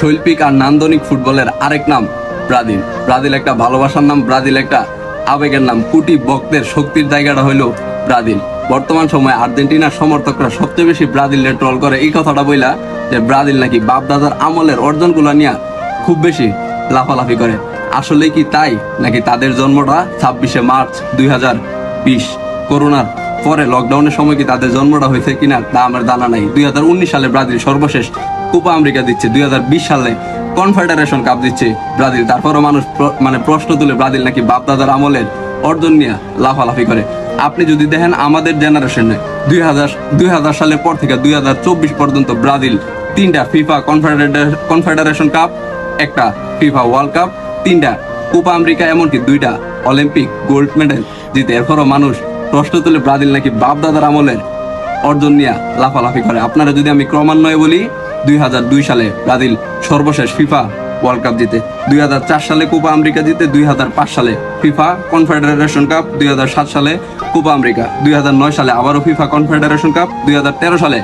শৈল্পিক আর নান্দনিক ফুটবলের আরেক নাম ব্রাজিল। ব্রাজিল একটা ভালোবাসার নাম, ব্রাজিল একটা আবেগের নাম। কোটি ভক্তের শক্তির জায়গাটা হইলো ব্রাজিল। বর্তমান সময়ে আর্জেন্টিনার সমর্থকরা সবচেয়ে বেশি ব্রাজিলের ট্রল করে এই কথাটা বইলা যে ব্রাজিল নাকি বাপ দাদার আমলের অর্জনগুলো নিয়ে খুব বেশি লাফালাফি করে। আসলে কি তাই, নাকি তাদের জন্মটা 26শে মার্চ 2020 করোনার পরে লকডাউনের সময় কি তাদের জন্মটা হয়েছে কিনা তা আমার জানা নাই। 2019 সালে ব্রাজিল সর্বশেষ কোপা আমেরিকা দিচ্ছে, 2020 সালে কনফেডারেশন কাপ দিচ্ছে ব্রাজিল। তারপরও মানুষ প্রশ্ন তুলে ব্রাজিল নাকি বাপ দাদার আমলের অর্জন নিয়ে লাফালাফি করে। আপনি যদি দেখেন আমাদের জেনারেশনে 2000 সালের পর থেকে 2024 পর্যন্ত ব্রাজিল 3টা ফিফা কনফেডারেশন কাপ, একটা ফিফা ওয়ার্ল্ড কাপ, 3টা কোপা আমেরিকা, এমনকি 2টা অলিম্পিক গোল্ড মেডেল জিতে। এরপরও মানুষ প্রশ্ন তুলে ব্রাজিল নাকি বাপ দাদার আমলের অর্জন নিয়ে লাফালাফি করে। আপনারা যদি আমি ক্রমান্বয়ে বলি, 2002 সালে ব্রাজিল সর্বশেষ ফিফা ওয়ার্ল্ড কাপ জিতে, 2004 সালে কোপা আমেরিকা জিতে, 2005 সালে ফিফা কনফেডারেশন কাপ, 2007 সালে কোপা আমেরিকা, 2009 সালে আবারও ফিফা কনফেডারেশন কাপ, 2013 সালে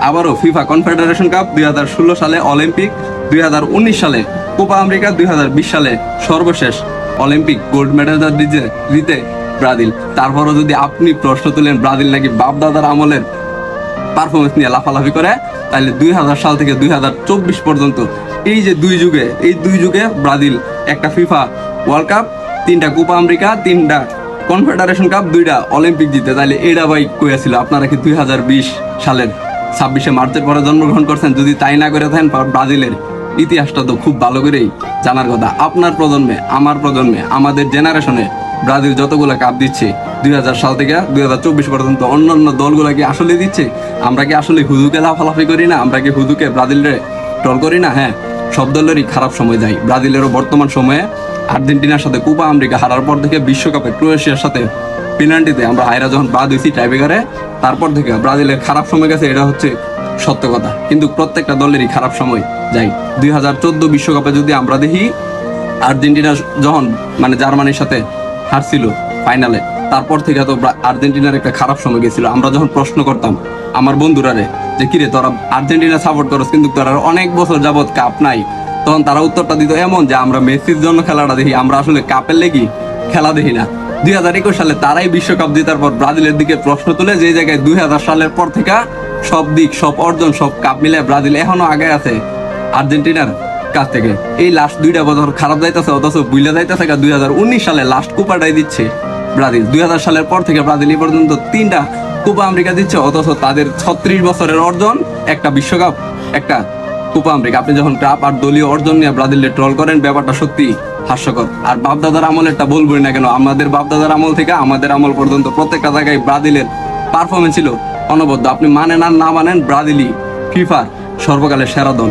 আবারও ফিফা কনফেডারেশন কাপ, 2016 সালে অলিম্পিক, 2019 সালে কোপা আমেরিকা, 2020 সালে সর্বশেষ অলিম্পিক গোল্ড মেডেল জিতে ব্রাজিল। তারপরও যদি আপনি প্রশ্ন তুলেন ব্রাজিল নাকি বাপ দাদার আমলের পারফরমেন্স নিয়ে লাফালাফি করে, তাহলে 2000 সাল থেকে 2024 পর্যন্ত এই যে দুই যুগে ব্রাজিল একটা ফিফা ওয়ার্ল্ড কাপ, 3টা কোপা আমেরিকা, 3টা কনফেডারেশন কাপ, 2টা অলিম্পিক জিতে। তাহলে এটা ভাই কইয়াছিল আপনারা কি 2020 সালের 26শে মার্চের পরে জন্মগ্রহণ করছেন? যদি তাই না করে থাকেন, ব্রাজিলের ইতিহাসটা তো খুব ভালো করেই জানার কথা। আপনার প্রজন্মে, আমার প্রজন্মে, আমাদের জেনারেশনে ব্রাজিল যতগুলো কাপ দিচ্ছে 2000 সাল থেকে 2024 পর্যন্ত, অন্যান্য দলগুলো কি আসলে দিচ্ছে? আমরা কি আসলে হুদুকে লাফালাফি করি না? আমরা কি হুদুকে ব্রাজিলের ট্রল করি না? হ্যাঁ, সব দলেরই খারাপ সময় যায়। ব্রাজিলেরও বর্তমান সময়ে আর্জেন্টিনার সাথে কোপা আমেরিকা হারার পর থেকে বিশ্বকাপে ক্রোয়েশিয়ার সাথে পেনাল্টিতে আমরা হাইরা যখন বাদ হয়েছি টাইব্রেকারে, তারপর থেকে ব্রাজিলের খারাপ সময় গেছে, এটা হচ্ছে সত্য কথা। কিন্তু প্রত্যেকটা দলেরই খারাপ সময় যায়। 2014 বিশ্বকাপে যদি আমরা দেখি, আর্জেন্টিনা যখন জার্মানির সাথে হারছিল ফাইনালে, তারপর থেকে তো আর্জেন্টিনার একটা খারাপ সময় গেছিল। আমরা যখন প্রশ্ন করতাম আমার বন্ধুরারে যে কিরে তোরা আর্জেন্টিনা সাপোর্ট করস কিন্তু তোরা অনেক বছর যাবত কাপ নাই, তখন তারা উত্তরটা দিত এমন যে আমরা মেসির জন্য খেলাটা দেখি, আমরা আসলে কাপের লেগি খেলা দেখি না। 2021 সালে তারাই বিশ্বকাপ জেতার পর ব্রাজিলের দিকে প্রশ্ন তুলে, যে জায়গায় 2000 সালের পর থেকে সব দিক, সব অর্জন, সব কাপ মিলে ব্রাজিল এখনো আগে আছে আর্জেন্টিনার কাছ থেকে। এই লাস্ট 2টা বছর খারাপ যাইতেছে, অথচ বুইলা যাইতেছে 2019 সালে লাস্ট কোপাটাই দিচ্ছে ব্রাজিল। 2000 সালের পর থেকে ব্রাজিল এই পর্যন্ত 3টা কোপা আমেরিকা দিচ্ছে, অথচ তাদের 36 বছরের অর্জন একটা বিশ্বকাপ, একটা কোপা আমেরিকা। আপনি যখন কাপ আর দলীয় অর্জন নিয়ে ব্রাজিলের ট্রল করেন, ব্যাপারটা সত্যি হাস্যকর। আর বাপদাদার আমলেরটা বলবই না কেন, আমাদের বাপদাদার আমল থেকে আমাদের আমল পর্যন্ত প্রত্যেকটা জায়গায় ব্রাজিলের পারফরমেন্স ছিল অনবদ্য। আপনি মানেন আর না মানেন, ব্রাজিলই ফিফার সর্বকালের সেরা দল।